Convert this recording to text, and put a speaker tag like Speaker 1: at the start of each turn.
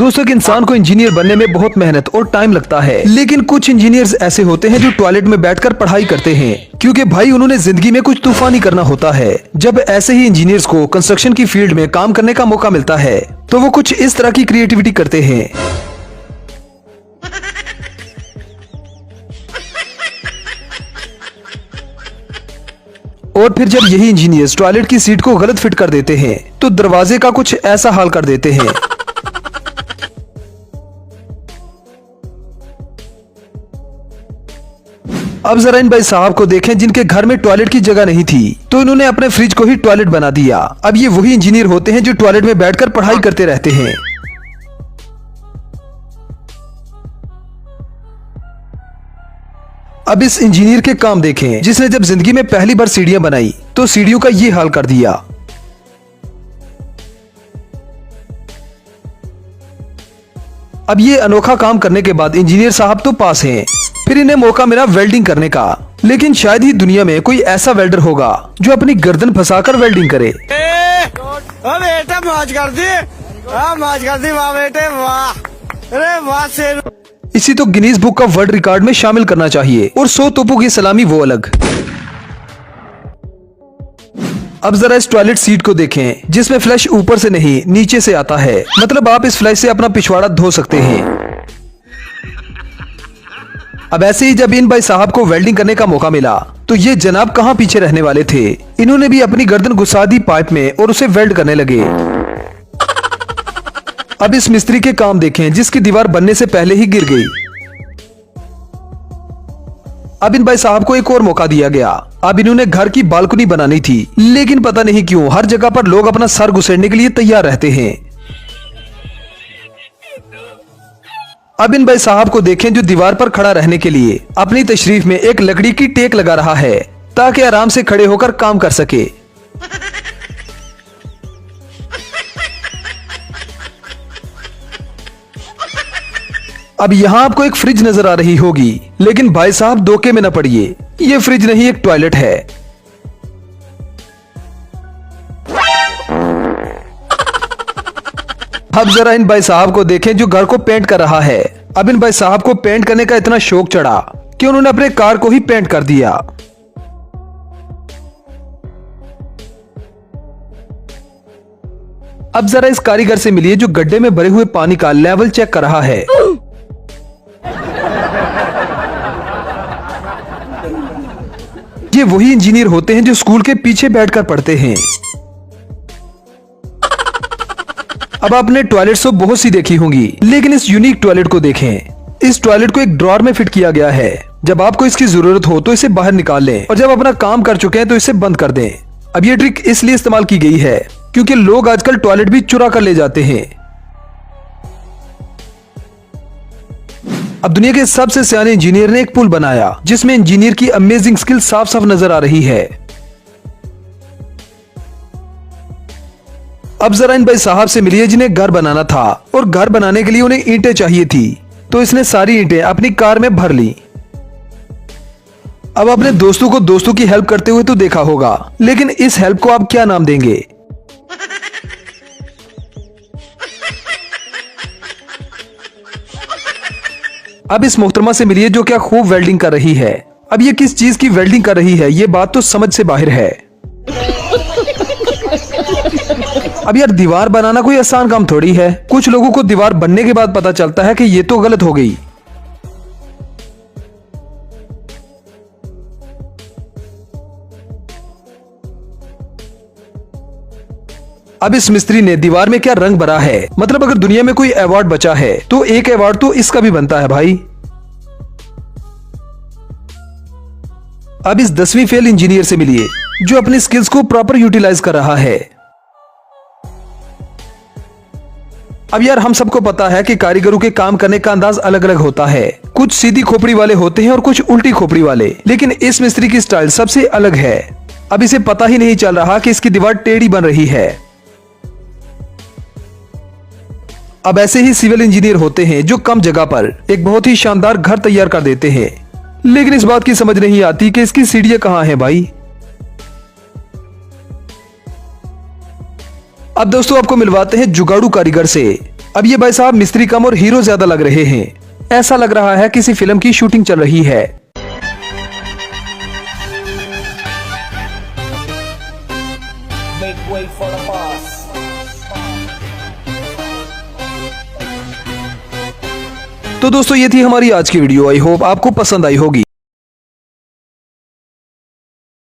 Speaker 1: दोस्तों, एक इंसान को इंजीनियर बनने में बहुत मेहनत और टाइम लगता है, लेकिन कुछ इंजीनियर्स ऐसे होते हैं जो टॉयलेट में बैठकर पढ़ाई करते हैं, क्योंकि भाई उन्होंने जिंदगी में कुछ तूफानी करना होता है। जब ऐसे ही इंजीनियर्स को कंस्ट्रक्शन की फील्ड में काम करने का मौका मिलता है तो वो कुछ इस तरह की क्रिएटिविटी करते हैं। और फिर जब यही इंजीनियर्स टॉयलेट की सीट को गलत फिट कर देते हैं तो दरवाजे का कुछ ऐसा हाल कर देते हैं। अब जरा इन भाई साहब को देखें जिनके घर में टॉयलेट की जगह नहीं थी, तो इन्होंने अपने फ्रिज को ही टॉयलेट बना दिया। अब ये वही इंजीनियर होते हैं जो टॉयलेट में बैठकर पढ़ाई करते रहते हैं। अब इस इंजीनियर के काम देखें जिसने जब जिंदगी में पहली बार सीढ़ियां बनाई तो सीढ़ियों का ये हाल कर दिया। अब ये अनोखा काम करने के बाद इंजीनियर साहब तो पास हैं। फिर इन्हें मौका मिला वेल्डिंग करने का, लेकिन शायद ही दुनिया में कोई ऐसा वेल्डर होगा जो अपनी गर्दन फंसाकर वेल्डिंग करे।
Speaker 2: बेटा मौज कर दी, मौज कर दी, वाह बेटे वाह, अरे वाह शेर।
Speaker 1: इसी तो गिनीज बुक का वर्ल्ड रिकॉर्ड में शामिल करना चाहिए। और 100 तोपों की सलामी वो अलग। अब जरा इस टॉयलेट सीट को देखें जिसमें फ्लश ऊपर से नहीं नीचे से आता है, मतलब आप इस फ्लश से अपना पिछवाड़ा धो सकते हैं। अब ऐसे ही जब इन भाई साहब को वेल्डिंग करने का मौका मिला तो ये जनाब कहां पीछे रहने वाले थे। इन्होंने भी अपनी गर्दन घुसा दी पाइप में और उसे वेल्ड करने लगे। अब इस मिस्त्री के काम देखें जिसकी दीवार बनने से पहले ही गिर गई। अब इन भाई साहब को एक और मौका दिया गया। अब इन्होंने घर की बालकनी बनानी थी, लेकिन पता नहीं क्यों हर जगह पर लोग अपना सर घुसेड़ने के लिए तैयार रहते हैं। अब इन भाई साहब को देखें जो दीवार पर खड़ा रहने के लिए अपनी तशरीफ में एक लकड़ी की टेक लगा रहा है ताकि आराम से खड़े होकर काम कर सके। अब यहाँ आपको एक फ्रिज नजर आ रही होगी, लेकिन भाई साहब धोखे में न पड़िए, ये फ्रिज नहीं एक टॉयलेट है। अब जरा इन भाई साहब को देखें जो घर को पेंट कर रहा है। अब इन भाई साहब को पेंट करने का इतना शौक चढ़ा कि उन्होंने अपने कार को ही पेंट कर दिया। अब जरा इस कारीगर से मिलिए जो गड्ढे में भरे हुए पानी का लेवल चेक कर रहा है। ये वही इंजीनियर होते हैं जो स्कूल के पीछे बैठकर पढ़ते हैं। अब आपने टॉयलेट तो बहुत सी देखी होंगी, लेकिन इस यूनिक टॉयलेट को देखें। इस टॉयलेट को एक ड्रॉअर में फिट किया गया है। जब आपको इसकी जरूरत हो तो इसे बाहर निकाल लें और जब अपना काम कर चुके हैं तो इसे बंद कर दें। अब ये ट्रिक इसलिए इस्तेमाल की गई है क्योंकि लोग आजकल टॉयलेट भी चुरा कर ले जाते हैं। अब दुनिया के सबसे सियाने इंजीनियर ने एक पुल बनाया जिसमें इंजीनियर की अमेजिंग स्किल साफ साफ नजर आ रही है। अब जरा इन भाई साहब से मिलिए जिन्हें घर बनाना था और घर बनाने के लिए उन्हें ईंटें चाहिए थी, तो इसने सारी ईंटें अपनी कार में भर ली। अब अपने दोस्तों को दोस्तों की हेल्प करते हुए तो देखा होगा, लेकिन इस हेल्प को आप क्या नाम देंगे? अब इस मोहतरमा से मिलिए जो क्या खूब वेल्डिंग कर रही है। अब ये किस चीज की वेल्डिंग कर रही है ये बात तो समझ से बाहर है। अब यार दीवार बनाना कोई आसान काम थोड़ी है। कुछ लोगों को दीवार बनने के बाद पता चलता है कि ये तो गलत हो गई। अब इस मिस्त्री ने दीवार में क्या रंग भरा है, मतलब अगर दुनिया में कोई अवार्ड बचा है तो एक अवार्ड तो इसका भी बनता है भाई। अब इस 10वीं फेल इंजीनियर से मिलिए जो अपनी स्किल्स को प्रॉपर यूटिलाइज कर रहा है। अब यार हम सबको पता है कि कारीगरों के काम करने का अंदाज अलग अलग होता है। कुछ सीधी खोपड़ी वाले होते हैं और कुछ उल्टी खोपड़ी वाले, लेकिन इस मिस्त्री की स्टाइल सबसे अलग है। अब इसे पता ही नहीं चल रहा कि इसकी दीवार टेढ़ी बन रही है। अब ऐसे ही सिविल इंजीनियर होते हैं जो कम जगह पर एक बहुत ही शानदार घर तैयार कर देते हैं, लेकिन इस बात की समझ नहीं आती कि इसकी सीढ़ियां कहां हैं भाई। अब दोस्तों आपको मिलवाते हैं जुगाड़ू कारीगर से अब ये भाई साहब मिस्त्री कम और हीरो ज्यादा लग रहे हैं। ऐसा लग रहा है किसी फिल्म की शूटिंग चल रही है।
Speaker 3: Make way for the boss.
Speaker 1: तो दोस्तों ये थी हमारी आज की वीडियो। आई होप आपको पसंद आई होगी।